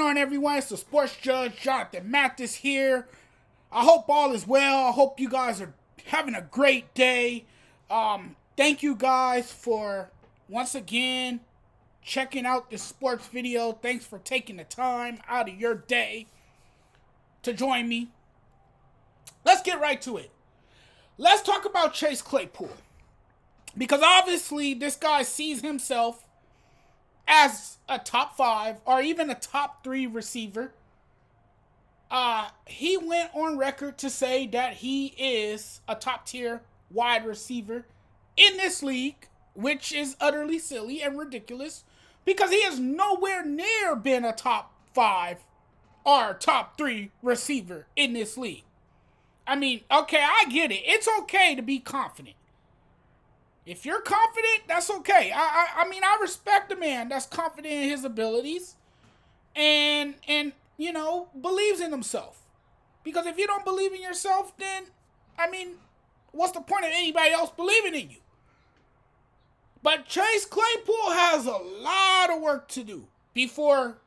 on, everyone? It's the Sports Judge, Jonathan Mathis here. I hope all is well. I hope you guys are having a great day. Thank you guys for, once again, checking out this sports video. Thanks for taking the time out of your day to join me. Let's get right to it. Let's talk about Chase Claypool. Because obviously, this guy sees himself as a top 5 or even a top 3 receiver. He went on record to say that he is a top tier wide receiver in this league, which is utterly silly and ridiculous because he has nowhere near been a top 5 or top 3 receiver in this league. I mean, okay, I get it. It's okay to be confident. If you're confident, that's okay. I mean, I respect a man that's confident in his abilities and you know, believes in himself. Because if you don't believe in yourself, then, I mean, what's the point of anybody else believing in you? But Chase Claypool has a lot of work to do before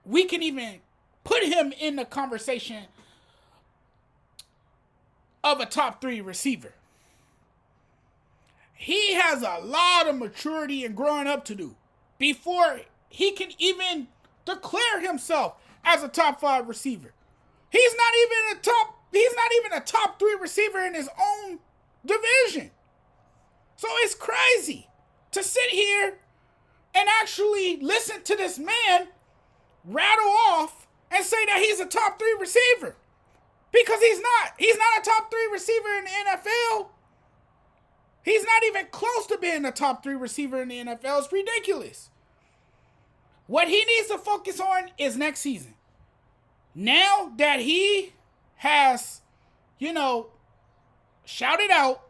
we can even put him in the conversation of a top 3 receiver. He has a lot of maturity and growing up to do before he can even declare himself as a top 5 receiver. He's not even a top 3 receiver in his own division. So it's crazy to sit here and actually listen to this man rattle off and say that he's a top 3 receiver. Because he's not. He's not a top 3 receiver in the NFL. He's not even close to being a top 3 receiver in the NFL. It's ridiculous. What he needs to focus on is next season. Now that he has, shouted out,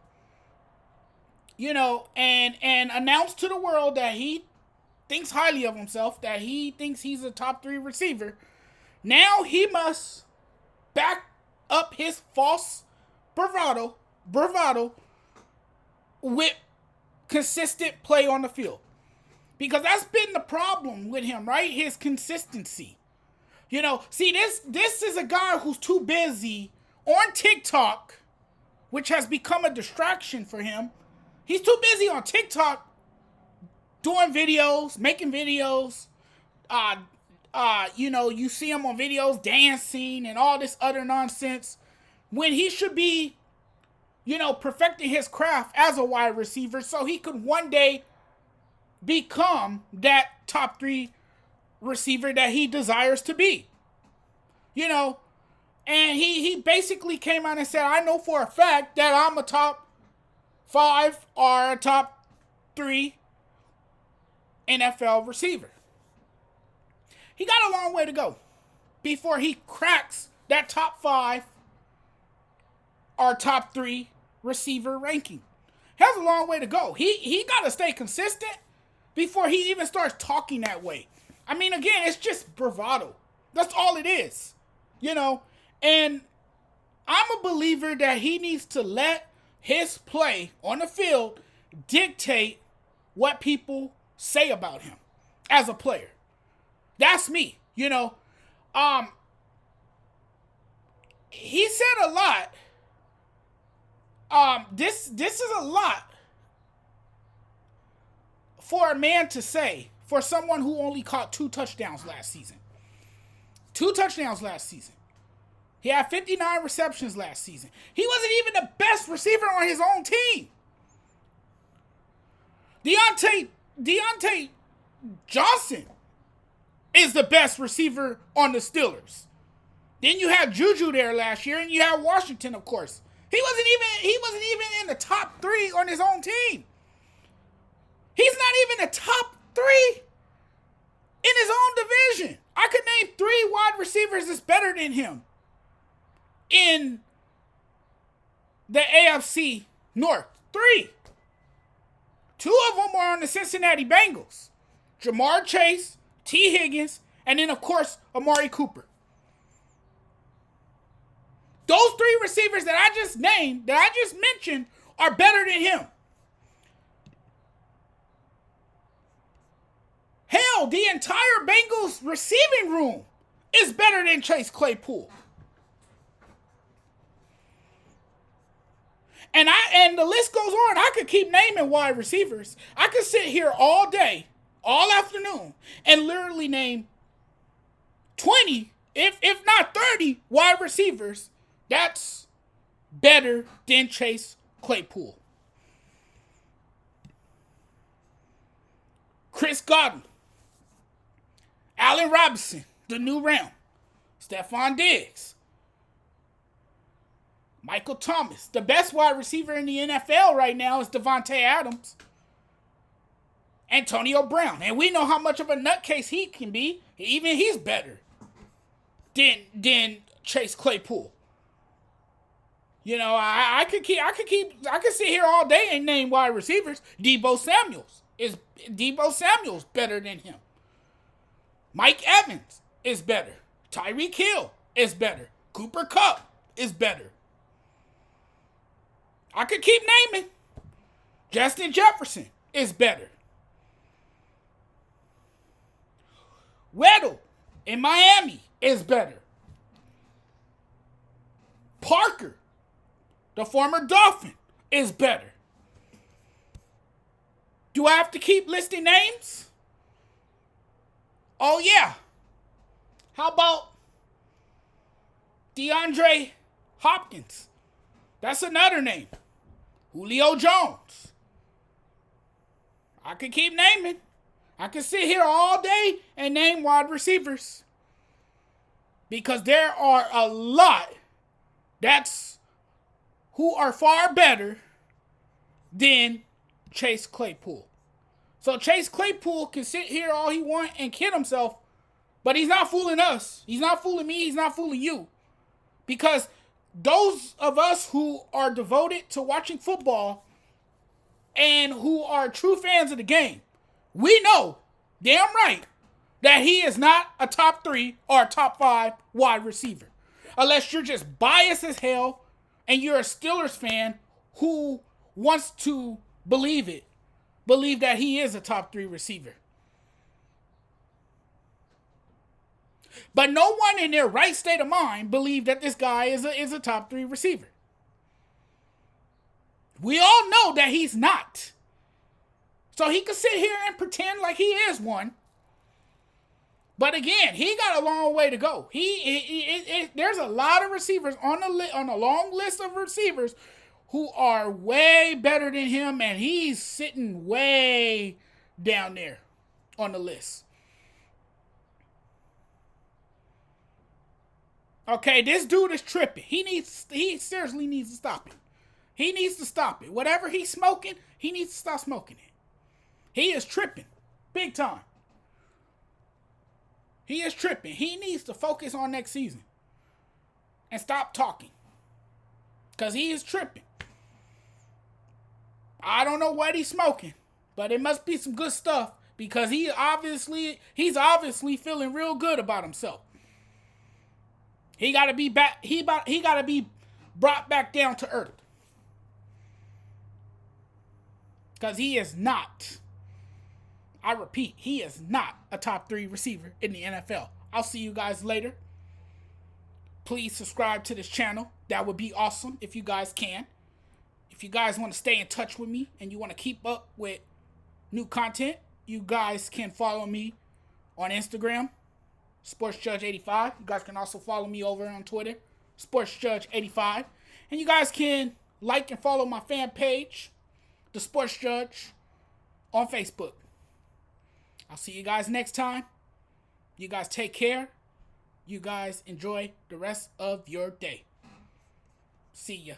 and announced to the world that he thinks highly of himself, that he thinks he's a top 3 receiver, now he must back up his false bravado with consistent play on the field. Because that's been the problem with him, right? His consistency. See, this is a guy who's too busy on TikTok, which has become a distraction for him. He's too busy on TikTok doing videos, making videos. You see him on videos dancing and all this other nonsense when he should be perfecting his craft as a wide receiver so he could one day become that top 3 receiver that he desires to be. And he basically came out and said, I know for a fact that I'm a top 5 or a top 3 NFL receiver. He got a long way to go before he cracks that top 5 or top 3 receiver ranking. He has a long way to go. He got to stay consistent before he even starts talking that way. I mean, again, it's just bravado. That's all it is, And I'm a believer that he needs to let his play on the field dictate what people say about him as a player. That's me, He said a lot. This is a lot for a man to say, for someone who only caught 2 touchdowns last season. 2 touchdowns last season. He had 59 receptions last season. He wasn't even the best receiver on his own team. Deontay Johnson is the best receiver on the Steelers. Then you had Juju there last year, and you had Washington, of course. He wasn't even in the top 3 on his own team. He's not even the top 3 in his own division. I could name 3 wide receivers that's better than him in the AFC North. 3. 2 of them are on the Cincinnati Bengals. Jamar Chase, T. Higgins, and then, of course, Amari Cooper. Those 3 receivers that I just named, that I just mentioned, are better than him. Hell, the entire Bengals receiving room is better than Chase Claypool. And the list goes on. I could keep naming wide receivers. I could sit here all day, all afternoon, and literally name 20, if not 30, wide receivers. That's better than Chase Claypool. Chris Godwin, Allen Robinson, the new round, Stephon Diggs, Michael Thomas. The best wide receiver in the NFL right now is Devontae Adams. Antonio Brown. And we know how much of a nutcase he can be. Even he's better than Chase Claypool. You know, I could sit here all day and name wide receivers. Deebo Samuel's better than him. Mike Evans is better. Tyreek Hill is better. Cooper Kupp is better. I could keep naming. Justin Jefferson is better. Weddle in Miami is better. Parker, the former Dolphin, is better. Do I have to keep listing names? Oh, yeah. How about DeAndre Hopkins? That's another name. Julio Jones. I could keep naming. I could sit here all day and name wide receivers. Because there are a lot who are far better than Chase Claypool. So Chase Claypool can sit here all he want and kid himself, but he's not fooling us. He's not fooling me. He's not fooling you. Because those of us who are devoted to watching football and who are true fans of the game, we know damn right that he is not a top 3 or a top 5 wide receiver. Unless you're just biased as hell and you're a Steelers fan who wants to believe that he is a top 3 receiver. But no one in their right state of mind believe that this guy is a top 3 receiver. We all know that he's not. So he could sit here and pretend like he is one. But again, he got a long way to go. There's a lot of receivers on a long list of receivers who are way better than him, and he's sitting way down there on the list. Okay, this dude is tripping. He seriously needs to stop it. He needs to stop it. Whatever he's smoking, he needs to stop smoking it. He is tripping. Big time. He is tripping. He needs to focus on next season. And stop talking. Because he is tripping. I don't know what he's smoking. But it must be some good stuff. Because he's obviously feeling real good about himself. He got to be back. He got to be brought back down to earth. Because he is not. I repeat, he is not a top 3 receiver in the NFL. I'll see you guys later. Please subscribe to this channel. That would be awesome if you guys can. If you guys want to stay in touch with me and you want to keep up with new content, you guys can follow me on Instagram, SportsJudge85. You guys can also follow me over on Twitter, SportsJudge85. And you guys can like and follow my fan page, The Sports Judge, on Facebook. I'll see you guys next time. You guys take care. You guys enjoy the rest of your day. See ya.